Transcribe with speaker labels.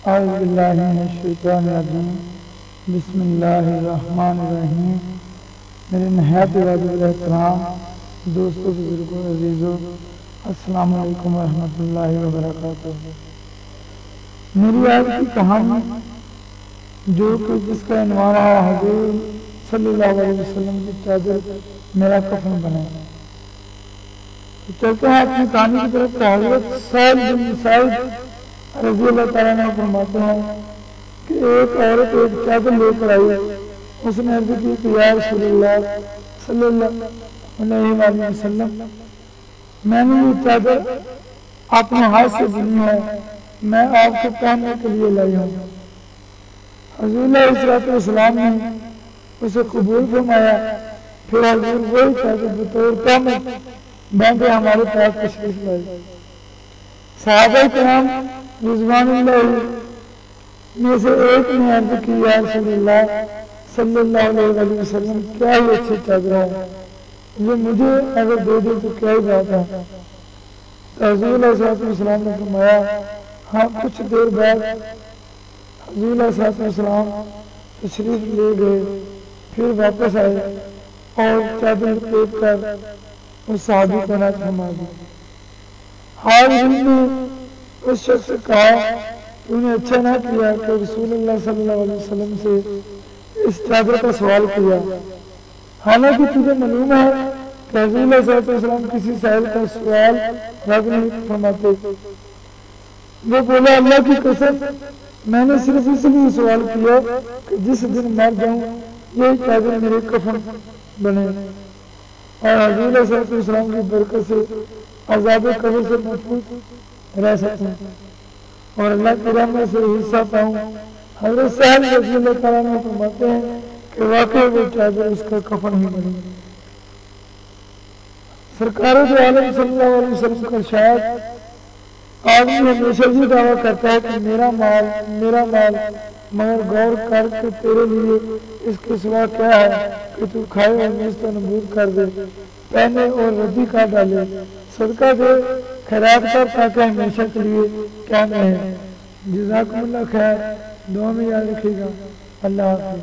Speaker 1: اعوذ باللہ من الشیطان الرجیم بسم اللہ الرحمن الرحیم۔ میرے نہایت واجب الاحترام دوستوں، بزرگوں، عزیزوں، السلام علیکم ورحمۃ اللہ وبرکاتہ۔ میری آج کی کہانی جو کہ جس کا عنوان ہے حضور صلی اللہ علیہ وسلم کی چادر میرا کفن بنے، چلتے ہیں اپنی کہانی کی طرف۔ حضرت سعد بن سعید رضی اللہ تعالیٰ نے فرماتے ہیں کہ ایک عورت ایک چادر لے کر آئی۔ اس نے عرض کی کہ یا رسول اللہ صلی اللہ علیہ وسلم، میں نے یہ چادر اپنے ہاتھ سے بنی ہے، میں آپ کو پہننے کے لیے لائی ہوں۔ حضور علیہ السلام نے اسے قبول فرمایا، پھر حضور وہی چادر بطور پہنے باندھے ہمارے پاس تشریف لائے۔ صحابہ کرام رضوان اللہ میں سے ایک نے عرض کی یا رسول اللہ صلی اللہ علیہ وسلم، کیا یہ اچھی چادر ہے، یہ مجھے اگر دے دے تو کیا ہی بات ہے۔ تو حضور علیہ السلام نے فرمایا ہاں۔ کچھ دیر بعد حضور علیہ السلام تشریف لے گئے، پھر واپس آئے اور چادر لپیٹ کر اس صحابی کو عنایت فرما دی۔ حال نے اس شخص سے کہا انہیں اچھا نہ کیا کہ رسول اللہ صلی اللہ علیہ وسلم سے اس چادر کا سوال کیا، حالانکہ تجھے معلوم ہے کہ حضور علیہ السلام کسی سائل کا سوال رد نہیں فرماتے۔ وہ بولا اللہ کی قسم، میں نے صرف اس لیے سوال کیا کہ جس دن مر جاؤں یہی چادر میرے کفن بنے اور حضور علیہ السلام کی برکت سے عذاب قبر سے محفوظ رہ سکوں اور اللہ کی رحمت سے حصہ پاؤں۔ حضرت سہل رضی اللہ تعالیٰ نے فرماتے ہیں کہ واقعی وہ چادر اس کا کفن ہی بنی۔ سرکار دو عالم صلی اللہ علیہ وسلم کا ارشاد، آدمی ہمیشہ یہ دعویٰ کرتا ہے کہ میرا مال، مگر غور کر کے تیرے لیے اس کے سوا کیا ہے کہ تو کھائے اور نیست و نبود کر دے، پہنے اور ردی کر ڈالے، صدقہ دے، خیرات کر تاکہ ہمیشہ کے لیے قائم رہے۔ جزاکم اللہ خیر، دعا میں یاد رکھیے گا۔ اللہ حافظ۔